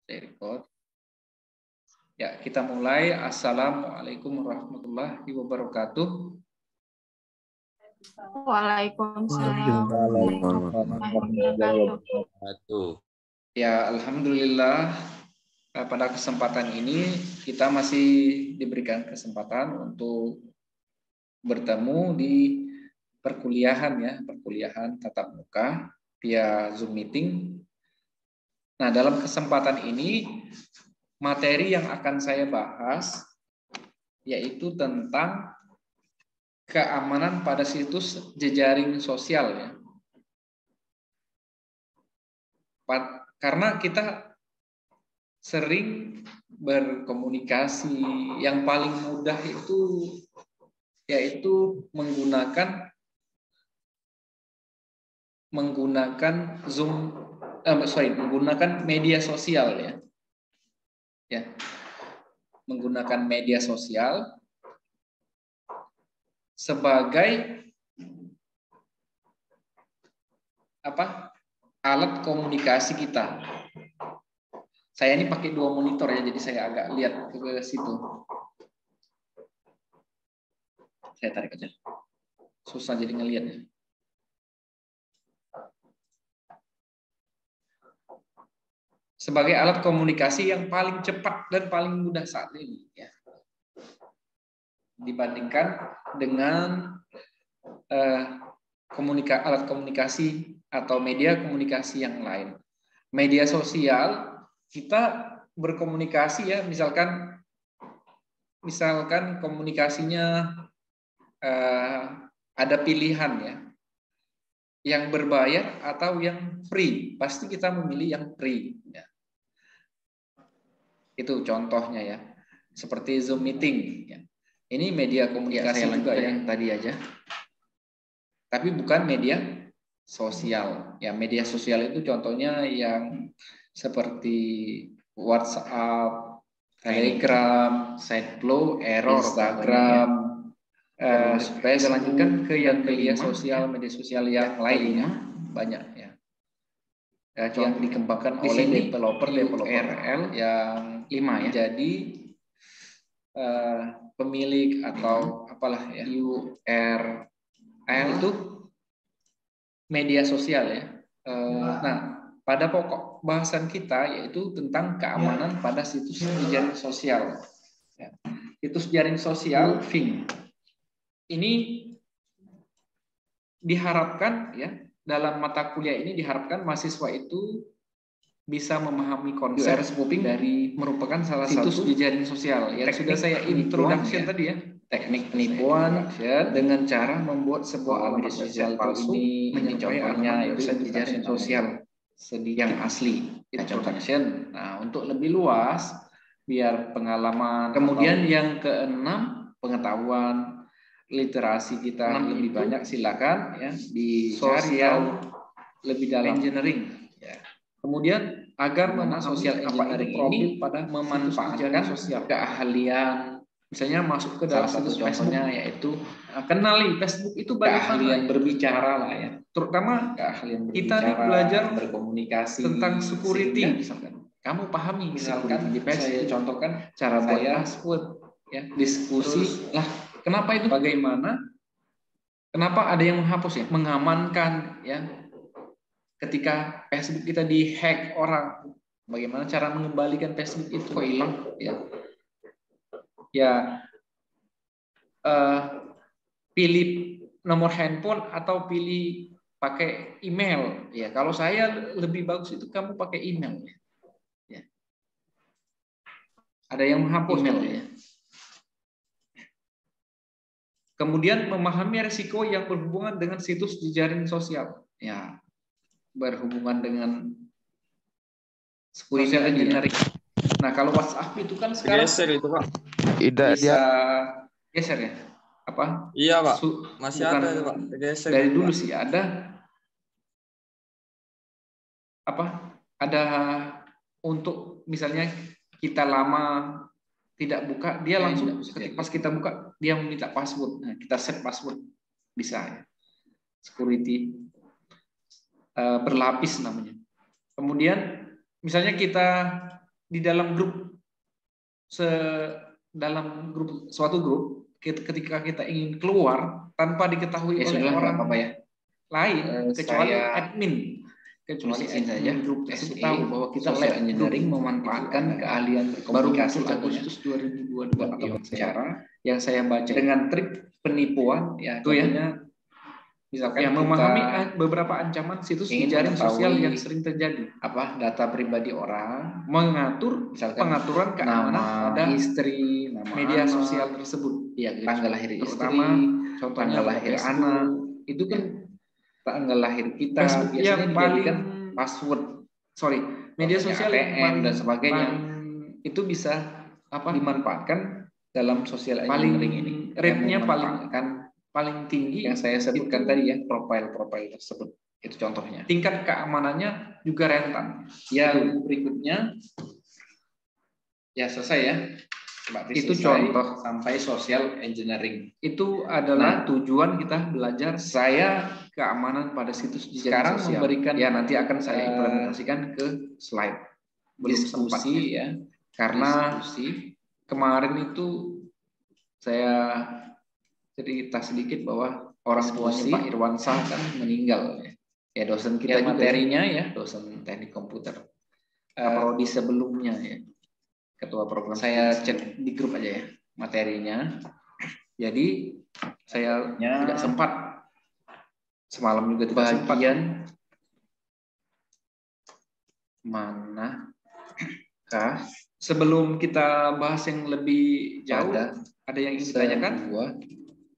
Saya record. Ya, kita mulai. Assalamualaikum warahmatullahi wabarakatuh. Waalaikumsalam warahmatullahi wabarakatuh. Ya, alhamdulillah pada kesempatan ini kita masih diberikan kesempatan untuk bertemu di perkuliahan tatap muka via Zoom meeting. Nah, dalam kesempatan ini materi yang akan saya bahas yaitu tentang keamanan pada situs jejaring sosial ya. Karena kita sering berkomunikasi, yang paling mudah itu yaitu menggunakan Zoom, menggunakan media sosial ya. Menggunakan media sosial sebagai alat komunikasi kita. Saya ini pakai 2 monitor ya, jadi saya agak lihat ke situ. Saya tarik aja. Susah jadi ngelihatnya. Sebagai alat komunikasi yang paling cepat dan paling mudah saat ini ya. Dibandingkan dengan alat komunikasi atau media komunikasi yang lain. Media sosial kita berkomunikasi ya, misalkan komunikasinya ada pilihan ya, yang berbayar atau yang free. Pasti kita memilih yang free ya. Itu contohnya ya, seperti Zoom meeting ya. Ini media komunikasi juga ya, yang tadi aja. Tapi bukan media sosial. Ya, media sosial itu contohnya yang seperti WhatsApp, Telegram, Sideflow, Instagram, Space. Lanjutkan ke yang media sosial yang lainnya banyak ya. Yang dikembangkan oleh developer URL yang 5 ya. Jadi pemilik atau apalah ya, URL itu media sosial ya. Nah, pada pokok bahasan kita yaitu tentang keamanan pada situs jejaring sosial. Ya. Situs jaring sosial (FIM). Ini diharapkan ya, dalam mata kuliah ini diharapkan mahasiswa itu bisa memahami konsep spoofing dari merupakan salah situs jejaring sosial yang sudah saya introduction tadi ya. Teknik penipuan dengan cara membuat sebuah media sosial palsu menyerupai website jejaring sosial yang asli. Introduction. Nah, untuk lebih luas biar pengalaman. Kemudian yang keenam, pengetahuan literasi kita lebih banyak, silakan ya dicari lebih dalam engineering ya. Kemudian agar social engineering ini pada memanfaatkan keahlian, misalnya masuk ke dalam situs Facebook yaitu kenali Facebook itu keahlian berbicara lah ya, terutama keahlian kita belajar berkomunikasi tentang security misalkan. Kamu pahami misalkan di Facebook, saya contohkan cara buat password ya, diskusi lah. Kenapa itu? Bagaimana? Kenapa ada yang menghapus ya? Mengamankan ya. Ketika Facebook kita dihack orang, bagaimana cara mengembalikan Facebook itu kok hilang ya? Ya, pilih nomor handphone atau pilih pakai email ya. Kalau saya lebih bagus itu kamu pakai email ya. Ada yang menghapus email ya. Kemudian memahami risiko yang berhubungan dengan situs jejaring sosial ya, berhubungan dengan security engineering. Nah, kalau WhatsApp itu kan sekarang geser itu, Pak. Bisa geser ya? Apa? Iya, Pak. Masih ada itu, Pak. Geser. Dari dulu sih ada apa? Ada untuk misalnya kita lama tidak buka, dia langsung pas kita buka dia meminta password. Nah, kita set password bisa ya. Security berlapis namanya. Kemudian misalnya kita di dalam suatu grup, ketika kita ingin keluar tanpa diketahui oleh orang lain kecuali admin, kecuali admin grup tersebut tahu bahwa kita social engineering memanfaatkan keahlian berkomunikasi. Baru Agustus 2022 atau cara yang saya baca dengan trik penipuan ya, contohnya misalkan ya, memahami beberapa ancaman situs jejaring sosial yang sering terjadi. Data pribadi orang, mengatur pengaturan keamanan pada istri, media sosial tersebut. Ya, tanggal lahir istri, terutama contohnya tanggal lahir anak, itu kan tanggal lahir kita Facebook biasanya dijadikan password. Media sosial ATM dan sebagainya. Itu bisa dimanfaatkan dalam social engineering ini. Rate-nya paling tinggi yang saya sebutkan tadi ya, profil tersebut. Itu contohnya. Tingkat keamanannya juga rentan. Yang berikutnya ya selesai ya. Itu contoh sampai social engineering. Itu adalah tujuan kita belajar keamanan pada situs jejaring sosial. Memberikan ya, nanti akan saya implementasikan ke slide. Belum diskusi ya. Karena kemarin itu saya cerita sedikit bahwa orang tuanya Pak Irwansyah kan meninggal ya, dosen kita juga materinya ya, dosen teknik komputer. Prodi sebelumnya ya, ketua program. Saya cek di grup aja ya materinya. Jadi saya tidak sempat, semalam juga tidak sempat. Manakah sebelum kita bahas yang lebih jauh, ada yang ingin ditanyakan?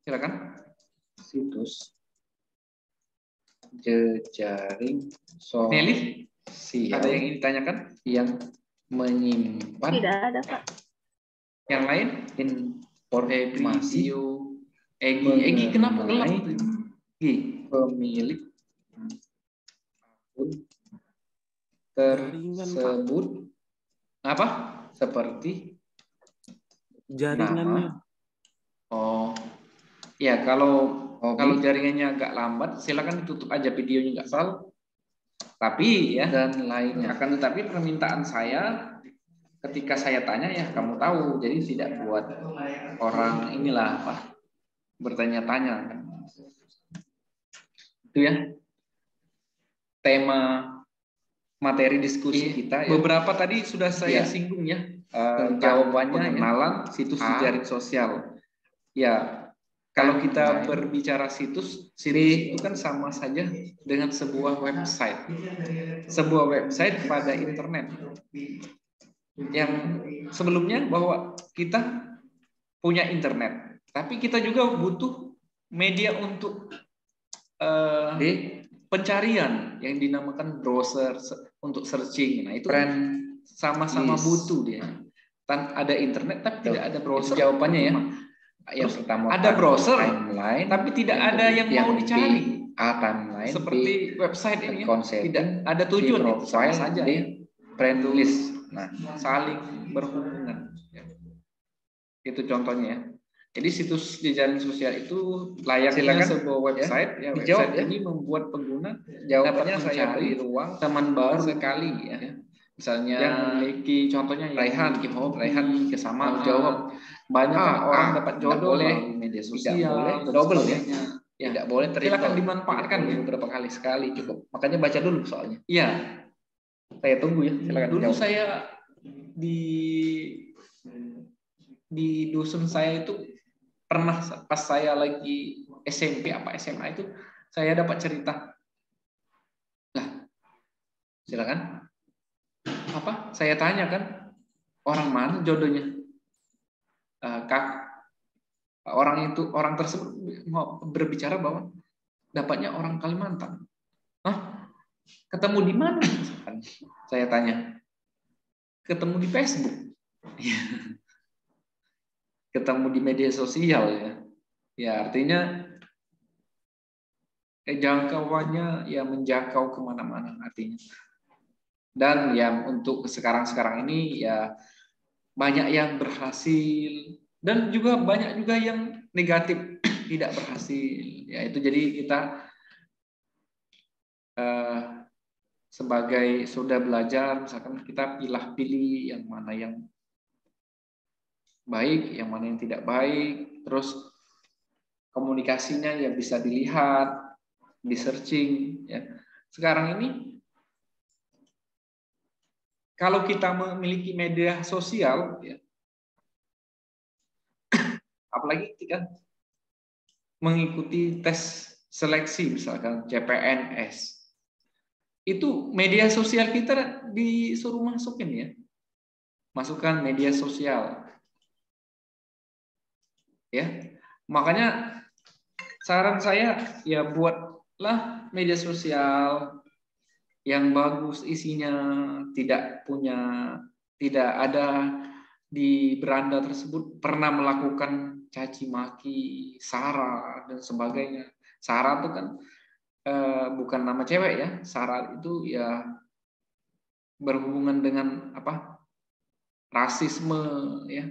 Silakan. Situs jejaring sosial. Ada yang ingin ditanyakan? Yang menyimpan. Tidak ada, Pak. Yang lain? Informasi. Egi kenapa gelap? Pemilik akun tersebut apa? Seperti jaringannya. Ya, kalau jaringannya agak lambat, silakan ditutup aja videonya, nggak salah. Tapi ya, dan lainnya. Akan tetapi permintaan saya ketika saya tanya ya kamu tahu, jadi tidak buat orang bertanya-tanya. Itu ya tema materi diskusi kita. Ya. Beberapa tadi sudah saya singgung ya. Jawabannya pengenalan situs jejaring sosial. Ya. Kalau kita berbicara situs itu kan sama saja dengan sebuah website. Sebuah website pada internet. Yang sebelumnya bahwa kita punya internet, tapi kita juga butuh media untuk pencarian yang dinamakan browser untuk searching. Nah, itu kan sama-sama butuh dia. Ada internet tapi tidak ada browser. Jawabannya ya. Yang pertama ada browser timeline, tapi tidak ada yang mau dicari. Timeline seperti website ini tidak ada tujuan, sama saja ya. Friend list. Nah, saling berhubungan. Itu contohnya. Jadi situs jejaring sosial itu layaknya sebuah website. Ya, website ini membuat pengguna dapat mencari ruang teman baru sekali ya. Misalnya yang memiliki contohnya Raihan kesama jawab banyak orang dapat jodoh boleh media sosial, boleh double ya. Tidak boleh silakan dimanfaatkan beberapa kali sekali cukup. Makanya baca dulu soalnya. Iya. Saya tunggu ya. Silakan dulu jawab. Saya di dusun saya itu pernah pas saya lagi SMP SMA itu saya dapat cerita. Lah, silakan. Saya tanya kan, orang mana jodohnya? Orang tersebut mau berbicara bahwa dapatnya orang Kalimantan. Ketemu di mana? Saya tanya. Ketemu di Facebook. Ketemu di media sosial ya. Ya, artinya jangkauannya ya menjangkau kemana-mana artinya. Dan yang untuk sekarang ini ya banyak yang berhasil dan juga banyak juga yang negatif tidak berhasil. Ya itu jadi kita sebagai sudah belajar, misalkan kita pilih-pilih yang mana yang baik, yang mana yang tidak baik, terus komunikasinya ya bisa dilihat, di searching. Ya. Sekarang ini, kalau kita memiliki media sosial, ya, apalagi ketika mengikuti tes seleksi, misalkan CPNS, itu media sosial kita disuruh masukin ya, masukkan media sosial, ya. Makanya saran saya ya buatlah media sosial yang bagus isinya, tidak ada di beranda tersebut pernah melakukan caci maki, sara dan sebagainya. Sara itu kan bukan nama cewek ya. Sara itu ya berhubungan dengan apa? Rasisme ya.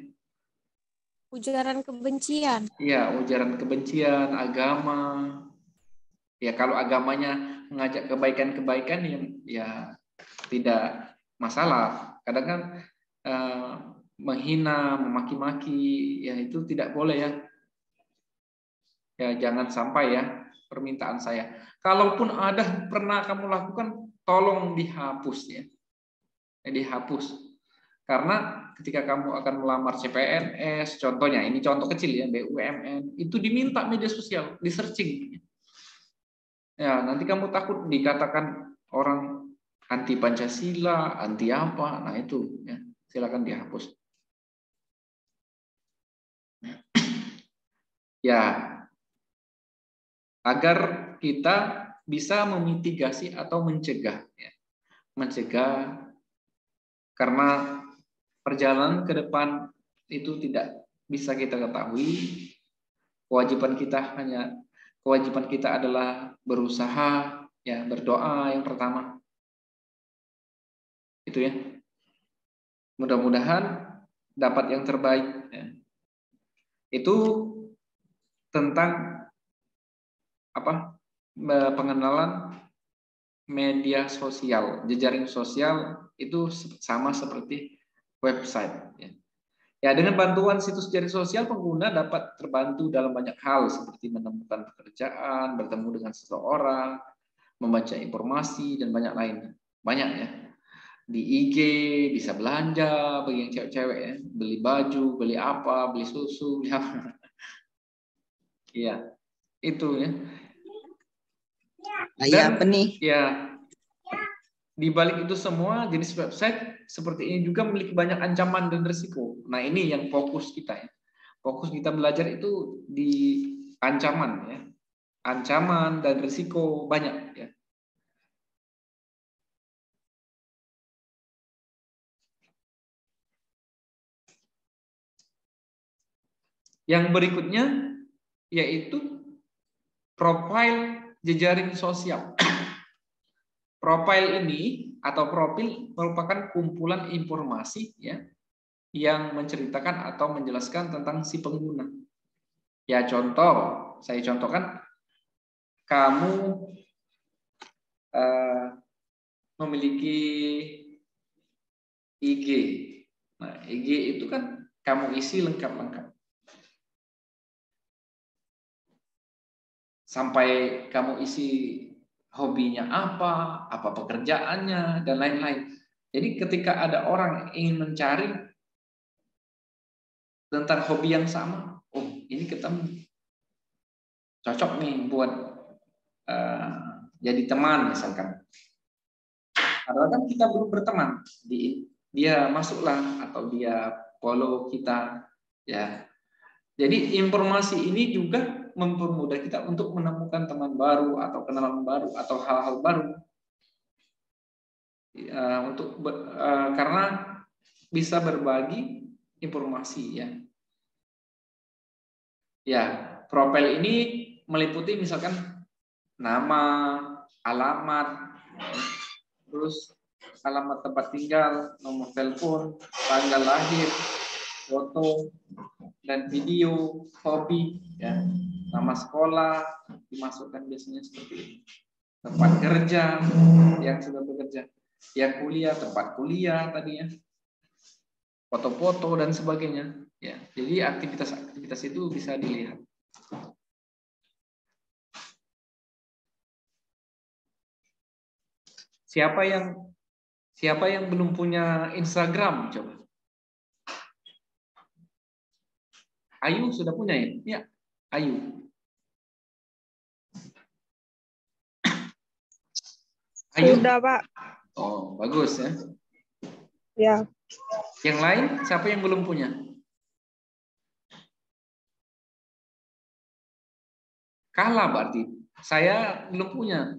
Ujaran kebencian. Iya, ujaran kebencian, agama. Ya kalau agamanya mengajak kebaikan-kebaikan ya tidak masalah. Kadang kan menghina, memaki-maki, ya itu tidak boleh ya. Ya jangan sampai ya, permintaan saya. Kalaupun ada pernah kamu lakukan, tolong dihapus ya. Dihapus. Karena ketika kamu akan melamar CPNS, contohnya, ini contoh kecil ya, BUMN, itu diminta media sosial, di searching. Ya, nanti kamu takut dikatakan orang anti Pancasila, anti apa, nah itu ya, silakan dihapus. Ya, agar kita bisa memitigasi atau mencegah, ya. Mencegah karena perjalanan ke depan itu tidak bisa kita ketahui. Kewajiban kita adalah berusaha, ya, berdoa yang pertama. Itu ya. Mudah-mudahan dapat yang terbaik. Ya. Itu tentang apa? Pengenalan media sosial, jejaring sosial itu sama seperti website. Ya. Ya, dengan bantuan situs jejaring sosial, pengguna dapat terbantu dalam banyak hal seperti menemukan pekerjaan, bertemu dengan seseorang, membaca informasi dan banyak lainnya. Banyak ya. Di IG bisa belanja bagi yang cewek-cewek ya, beli baju, beli apa, beli susu, beli apa. Iya, itu ya. Dan apa nih? Ya, di balik itu semua, jenis website seperti ini juga memiliki banyak ancaman dan risiko. Nah, ini yang fokus kita ya. Fokus kita belajar itu di ancaman ya. Ancaman dan risiko banyak ya. Yang berikutnya yaitu profil jejaring sosial. Profil ini atau profil merupakan kumpulan informasi ya yang menceritakan atau menjelaskan tentang si pengguna. Ya contoh, saya contohkan, kamu memiliki IG. Nah, IG itu kan kamu isi lengkap-lengkap. Sampai kamu isi hobinya apa pekerjaannya, dan lain-lain. Jadi ketika ada orang ingin mencari tentang hobi yang sama, oh ini ketemu, cocok nih buat jadi teman misalkan. Padahal kan kita belum berteman, dia masuklah atau dia follow kita, ya. Jadi informasi ini juga mempermudah kita untuk menemukan teman baru atau kenalan baru atau hal-hal baru. Karena bisa berbagi informasi ya. Ya, profil ini meliputi misalkan nama, alamat, terus alamat tempat tinggal, nomor telepon, tanggal lahir, foto dan video, hobi, ya, nama sekolah dimasukkan biasanya seperti ini. tempat kerja yang sudah bekerja, yang kuliah, tempat kuliah tadi ya, foto-foto dan sebagainya. Ya, jadi aktivitas-aktivitas itu bisa dilihat. Siapa yang belum punya Instagram coba? Ayu sudah punya ya? Ya, Ayu. Ayu. Sudah, Pak. Oh, bagus ya. Ya. Yang lain, siapa yang belum punya? Kalah berarti. Saya belum punya.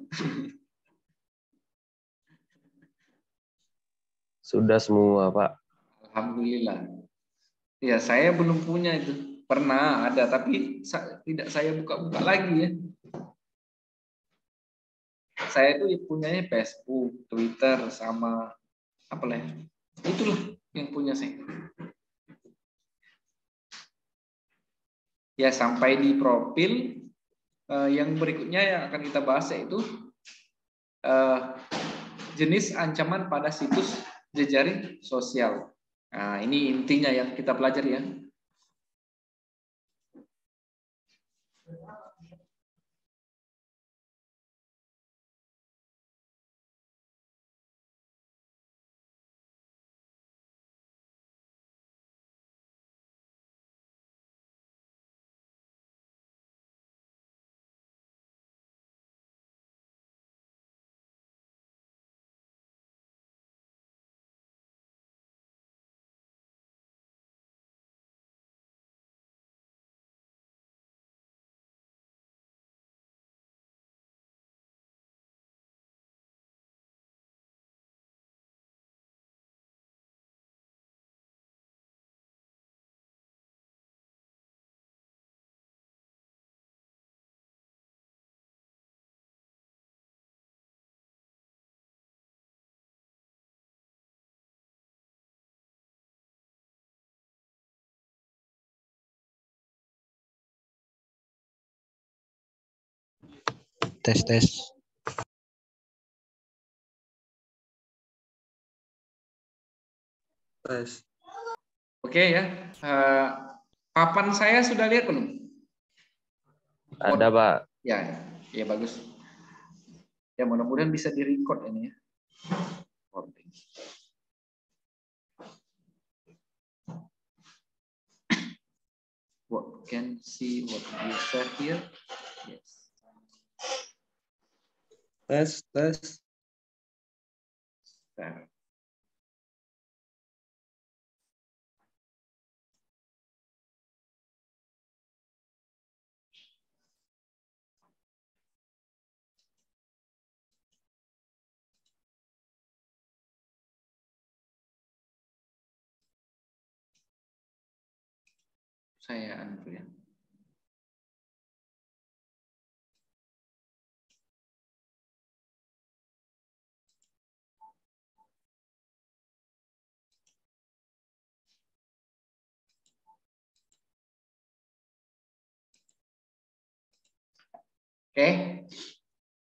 Sudah semua, Pak. Alhamdulillah. Ya, saya belum punya itu. Pernah ada, tapi tidak saya buka-buka lagi ya. Saya itu punyanya Facebook, Twitter, sama apa lah? Itulah yang punya saya. Ya, sampai di profil yang berikutnya yang akan kita bahas yaitu jenis ancaman pada situs jejaring sosial. Nah, ini intinya yang kita pelajari ya. Tes. Tes. Oke ya. Papan saya sudah lihat belum? Ada, Pak. Ya, ya bagus. Ya mudah-mudahan bisa di-record ini ya. What can see what you said here? Yes. Tes. Nah. Saya anu ya. Oke,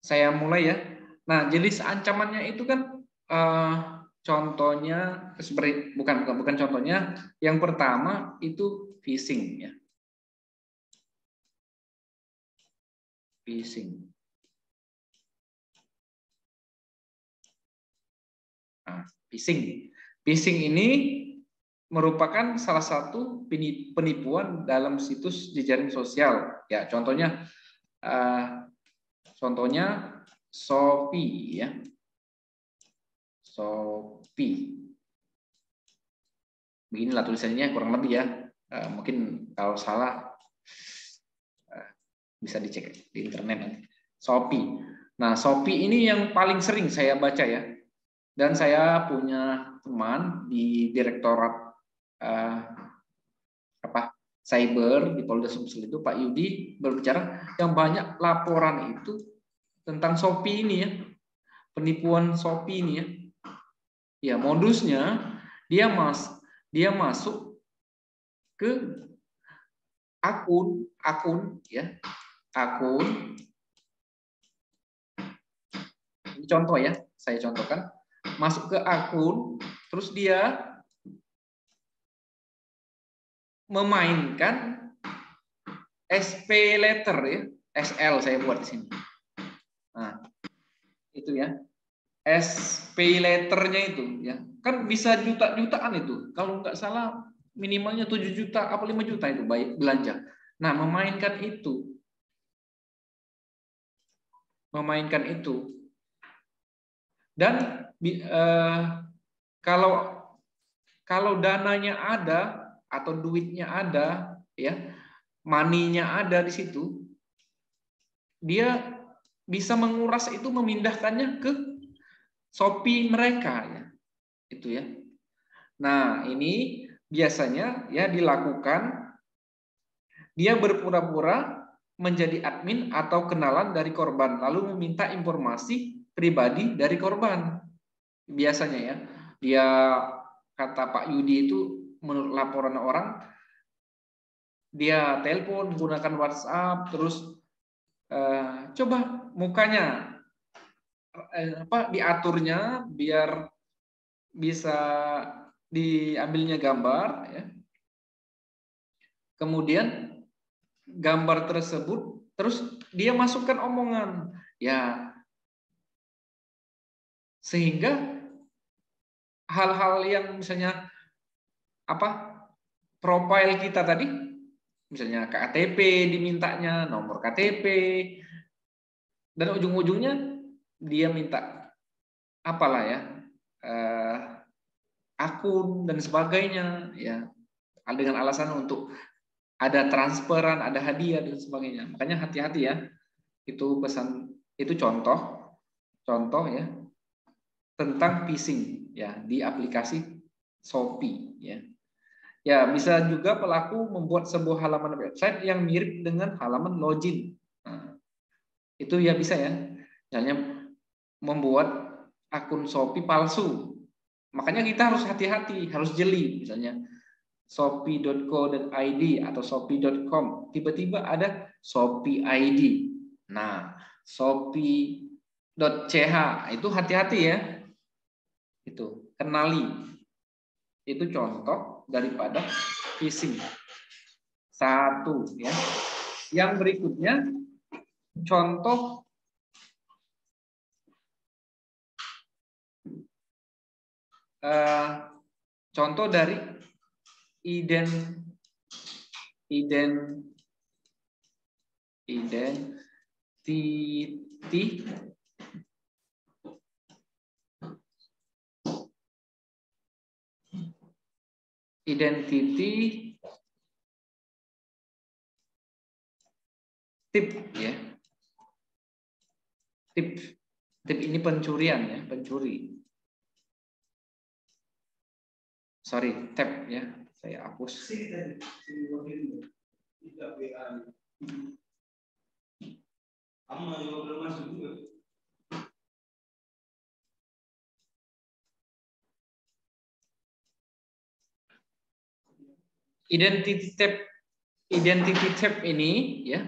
saya mulai ya. Nah, jenis ancamannya itu kan contohnya seperti bukan contohnya. Yang pertama itu phishing ya. Phishing. Nah, phishing ini merupakan salah satu penipuan dalam situs jejaring sosial. Ya, contohnya Shopee ya. Shopee. Beginilah tulisannya kurang lebih ya. Mungkin kalau salah bisa dicek di internet nanti. Shopee. Nah, Shopee ini yang paling sering saya baca ya. Dan saya punya teman di Direktorat Cyber di Polda Sumsel itu, Pak Yudi, berbicara yang banyak laporan itu tentang Shopee ini ya. Penipuan Shopee ini ya. Ya, modusnya dia masuk ke akun ya. Akun contoh ya, saya contohkan, masuk ke akun, terus dia memainkan SP letter ya, SL saya buat di sini. Nah, itu ya. SP letternya itu ya. Kan bisa juta-jutaan itu. Kalau nggak salah minimalnya 7 juta apa 5 juta itu baik belanja. Nah, memainkan itu. Dan kalau dananya ada atau duitnya ada ya, money-nya ada di situ, dia bisa menguras itu, memindahkannya ke Shopee mereka ya. Itu ya. Nah, ini biasanya ya dilakukan dia berpura-pura menjadi admin atau kenalan dari korban lalu meminta informasi pribadi dari korban. Biasanya ya. Dia kata Pak Yudi itu menurut laporan orang dia telepon menggunakan WhatsApp terus coba mukanya diaturnya biar bisa diambilnya gambar ya. Kemudian gambar tersebut terus dia masukkan omongan ya, sehingga hal-hal yang misalnya profil kita tadi, misalnya KTP dimintanya, nomor KTP, dan ujung-ujungnya dia minta apalah ya, akun dan sebagainya ya, dengan alasan untuk ada transferan, ada hadiah dan sebagainya. Makanya hati-hati ya. Itu pesan, itu contoh ya tentang phishing ya di aplikasi Shopee ya. Ya, bisa juga pelaku membuat sebuah halaman website yang mirip dengan halaman login. Nah, itu ya bisa ya. Misalnya membuat akun Shopee palsu. Makanya kita harus hati-hati, harus jeli. Misalnya shopee.co.id atau shopee.com, tiba-tiba ada Shopee ID. Nah, shopee.ch itu hati-hati ya. Itu kenali. Itu contoh daripada phishing. Satu ya. Yang berikutnya contoh dari identity tip ya. Tip ini pencurian ya, pencuri. Sorry, tab ya, saya hapus. Identity tab ini ya,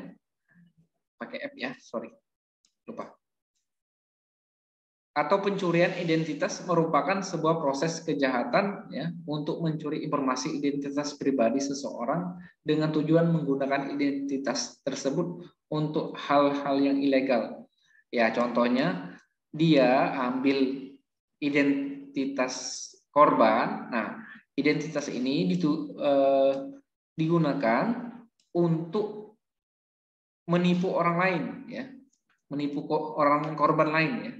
pakai app ya, sorry, lupa. Atau pencurian identitas merupakan sebuah proses kejahatan ya untuk mencuri informasi identitas pribadi seseorang dengan tujuan menggunakan identitas tersebut untuk hal-hal yang ilegal. Ya, contohnya dia ambil identitas korban. Nah, identitas ini digunakan untuk menipu orang lain ya, menipu orang korban lain ya.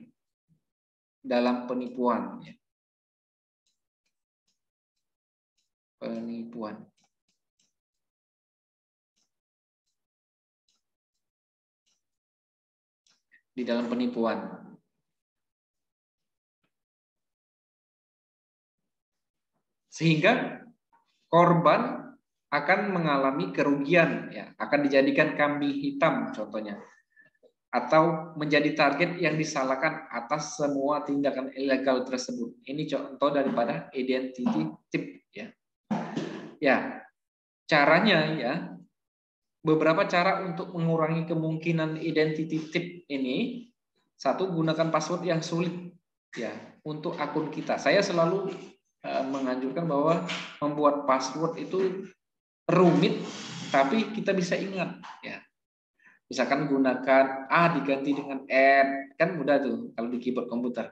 Dalam penipuan ya. Penipuan. Di dalam penipuan. Sehingga korban akan mengalami kerugian ya, akan dijadikan kambing hitam contohnya. Atau menjadi target yang disalahkan atas semua tindakan ilegal tersebut. Ini contoh daripada identity tip ya. Ya, caranya ya, beberapa cara untuk mengurangi kemungkinan identity tip ini Satu, gunakan password yang sulit ya untuk akun kita. Saya selalu menganjurkan bahwa membuat password itu rumit, tapi kita bisa ingat ya. Misalkan gunakan A diganti dengan N, kan mudah tuh kalau di keyboard komputer.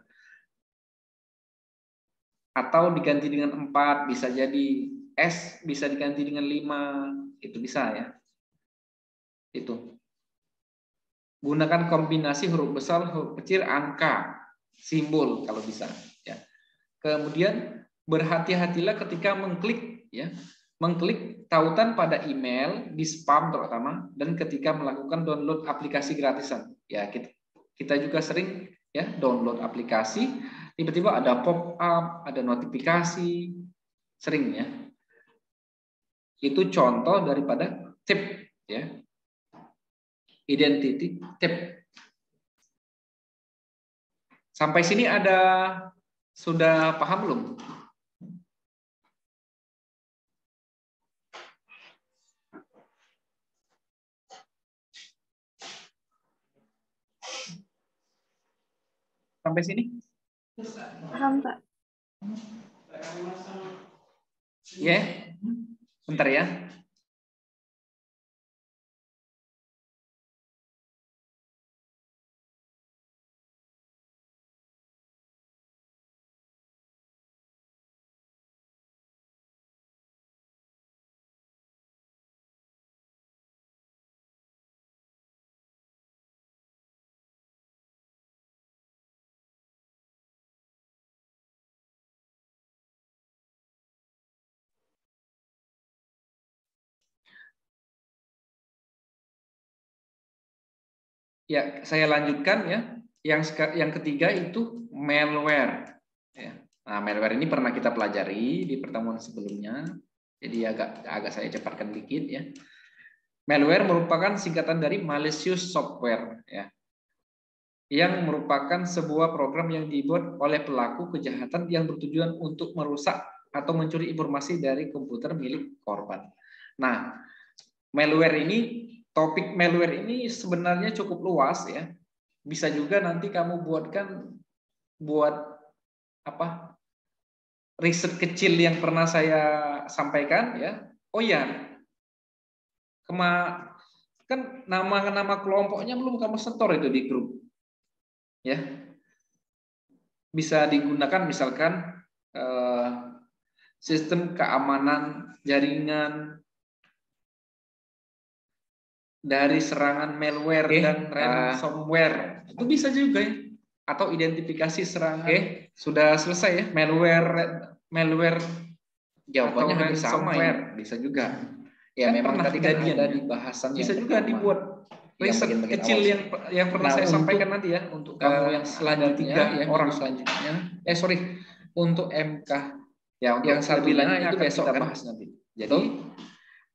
Atau diganti dengan 4, bisa jadi S bisa diganti dengan 5, itu bisa ya. Itu. Gunakan kombinasi huruf besar, huruf kecil, angka, simbol kalau bisa ya. Kemudian berhati-hatilah ketika mengklik ya. Mengklik tautan pada email di spam terutama, dan ketika melakukan download aplikasi gratisan ya, kita juga sering ya download aplikasi, tiba-tiba ada pop up, ada notifikasi, sering ya. Itu contoh daripada tip ya, identity tip. Sampai sini sudah paham belum? Sampai sini? Paham, Pak. Ya, bentar ya. Ya, saya lanjutkan ya. Yang ketiga itu malware. Ya. Nah, malware ini pernah kita pelajari di pertemuan sebelumnya. Jadi agak saya cepatkan dikit ya. Malware merupakan singkatan dari malicious software ya. Yang merupakan sebuah program yang dibuat oleh pelaku kejahatan yang bertujuan untuk merusak atau mencuri informasi dari komputer milik korban. Nah, topik malware ini sebenarnya cukup luas ya. Bisa juga nanti kamu buat riset kecil yang pernah saya sampaikan ya. Oh ya, kan nama kelompoknya belum kamu setor itu di grup ya. Bisa digunakan misalkan sistem keamanan jaringan dari serangan malware dan ransomware, itu bisa juga ya. Atau identifikasi serangan. Sudah selesai ya. Malware jawabannya hampir sama ya. Bisa juga. Ya, kan memang tadi kan ada di bahasan. Bisa juga dibuat riset kecil yang pernah saya sampaikan nanti ya, untuk kamu yang selanjutnya ya, orang selanjutnya. Untuk MK ya, untuk yang satunya itu besok kita bahas nanti. Jadi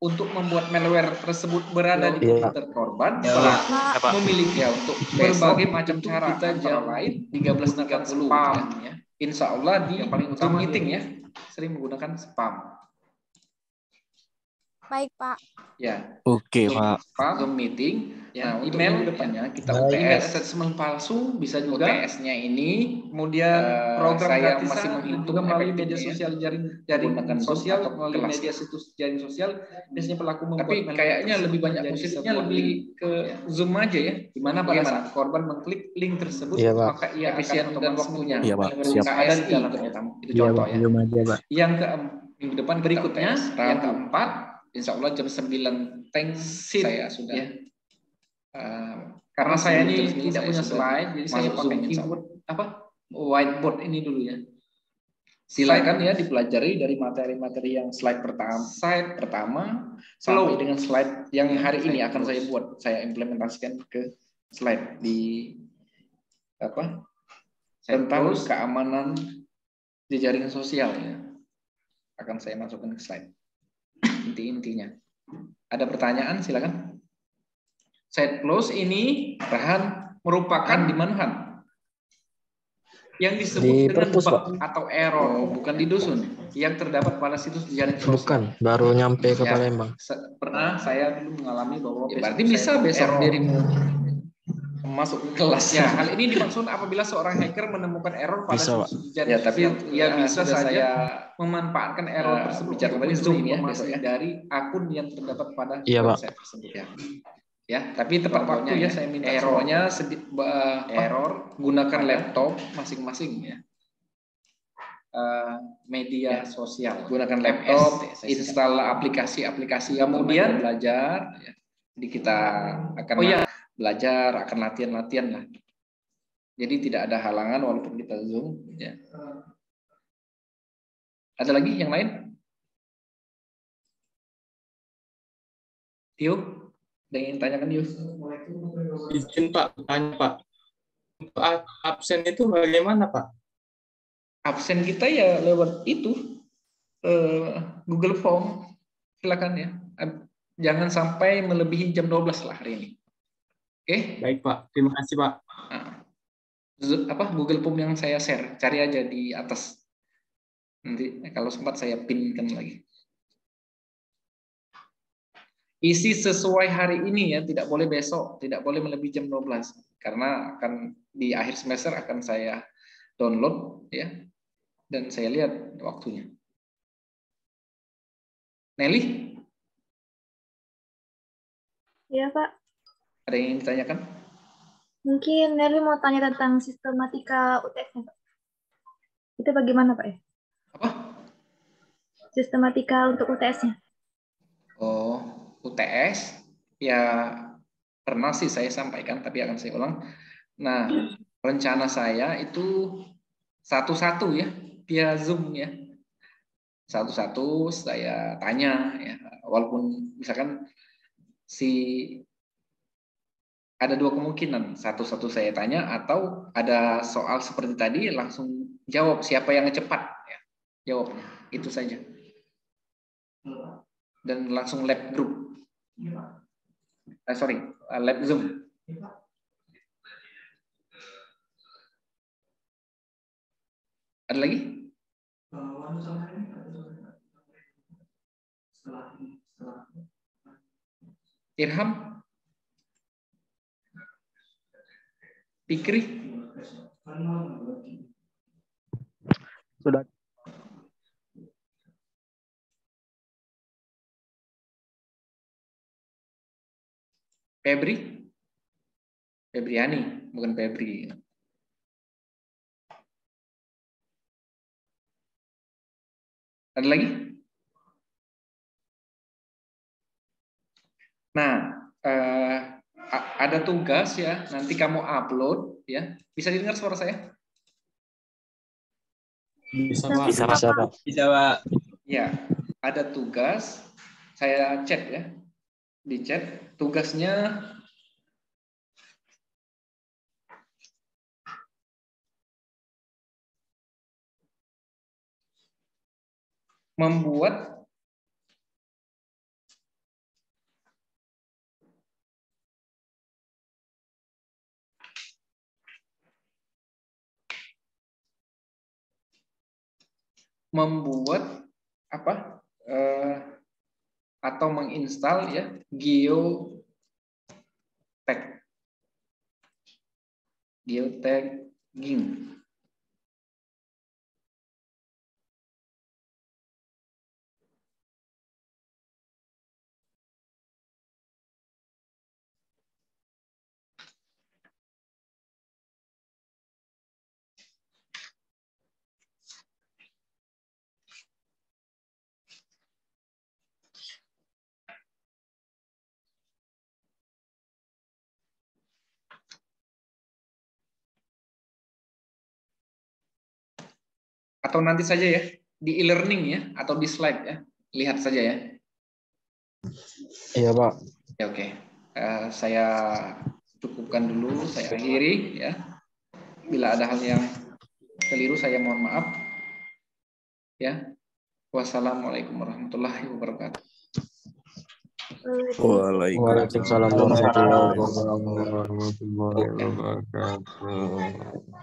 untuk membuat malware tersebut berada di komputer korban, pelaku memiliki untuk berbagai macam cara, antara lain 13.30 spam ya. Insya Allah di yang paling utama meeting ya, sering menggunakan spam. Baik, Pak. Ya. Oke, Pak. Zoom meeting. Ya, nah, email depannya kita UTS assessment palsu, bisa juga UTS-nya ini. Kemudian program gratisan juga melalui media sosial jaringan sosial, melalui media situs jaring sosial. Biasanya pelaku membuat. Tapi kayaknya lebih banyak positifnya lebih ke Zoom aja ya. Dimana pada saat korban mengklik link tersebut, maka ia efisien dan waktunya. Iya, Pak. Siap. Ada di dalam terutama. Itu contoh ya. Yang minggu depan berikutnya, yang keempat, insya Allah jam 9 saya sudah ya. Karena saya ini tidak punya slide, jadi saya pakai keyboard whiteboard ini dulu ya. Silakan ya dipelajari dari materi-materi yang slide pertama sampai dengan slide yang hari ini akan saya buat, saya implementasikan ke slide di tentang keamanan di jaringan sosial ya. Akan saya masukkan ke slide. Inti-intinya. Ada pertanyaan? Silakan. Site close ini merupakan di mana Han? Yang disebut di dengan bug atau error, bukan di dusun, yang terdapat pada situs jaringan sosial. Bukan, baru nyampe ke Palembang. Pernah saya dulu mengalami bahwa berarti bisa besok dirimu masuk kelas. Ya, hal ini dimaksud apabila seorang hacker menemukan error pada Bisa, Pak. jaringan sosial. Ia bisa saja memanfaatkan error tersebut bicara untuk kembali mencuri Zoom ya, informasi besok ya. dari akun yang terdapat pada Iya, Pak. website tersebut. Ya, tapi tepat waktu ya saya minta errornya error gunakan laptop masing-masing ya. Media sosial, gunakan laptop, install aplikasi-aplikasi, kemudian belajar ya. Jadi kita akan belajar, akan latihan-latihan lah. Jadi tidak ada halangan walaupun kita Zoom ya. Ada lagi yang lain? Tio, ada yang ingin tanyakan Tio? Izin Pak, tanya Pak. Untuk absen itu bagaimana Pak? Absen kita ya lewat itu Google Form. Silakan ya. Jangan sampai melebihi jam 12 lah hari ini. Oke? Baik Pak, terima kasih Pak. Nah, Google Form yang saya share, cari aja di atas. Nanti kalau sempat saya pinkan lagi. Isi sesuai hari ini ya, tidak boleh besok, tidak boleh melebihi jam 12 karena akan di akhir semester akan saya download ya. Dan saya lihat waktunya. Nelly? Iya, Pak. Ada yang ingin ditanyakan? Mungkin Nelly mau tanya tentang sistematika UTS-nya, Pak. Itu bagaimana, Pak ya? Apa? Sistematika untuk UTS-nya. Oh, UTS ya pernah sih saya sampaikan, tapi akan saya ulang. Nah, rencana saya itu satu-satu ya, via Zoom ya. Satu-satu saya tanya ya, walaupun misalkan ada dua kemungkinan, satu-satu saya tanya atau ada soal seperti tadi langsung jawab, siapa yang cepat ya jawabnya, itu saja. Dan langsung lab group, lab Zoom. Ada lagi? Irham? Fikri? Sudah. Febri? Febriani, bukan Febri. Ada lagi? Nah, ada tugas ya, nanti kamu upload ya. Bisa didengar suara saya? Bisa Pak. Bisa, Pak. Bisa Pak. Ya, ada tugas. Saya chat ya. Di chat tugasnya membuat apa atau menginstal ya geotagging. Atau nanti saja ya di e-learning ya atau di slide ya, lihat saja ya. Iya, Pak. Ya, oke. Saya cukupkan dulu, saya akhiri ya. Bila ada hal yang keliru saya mohon maaf. Ya. Wassalamualaikum warahmatullahi wabarakatuh. Waalaikumsalam warahmatullahi wabarakatuh.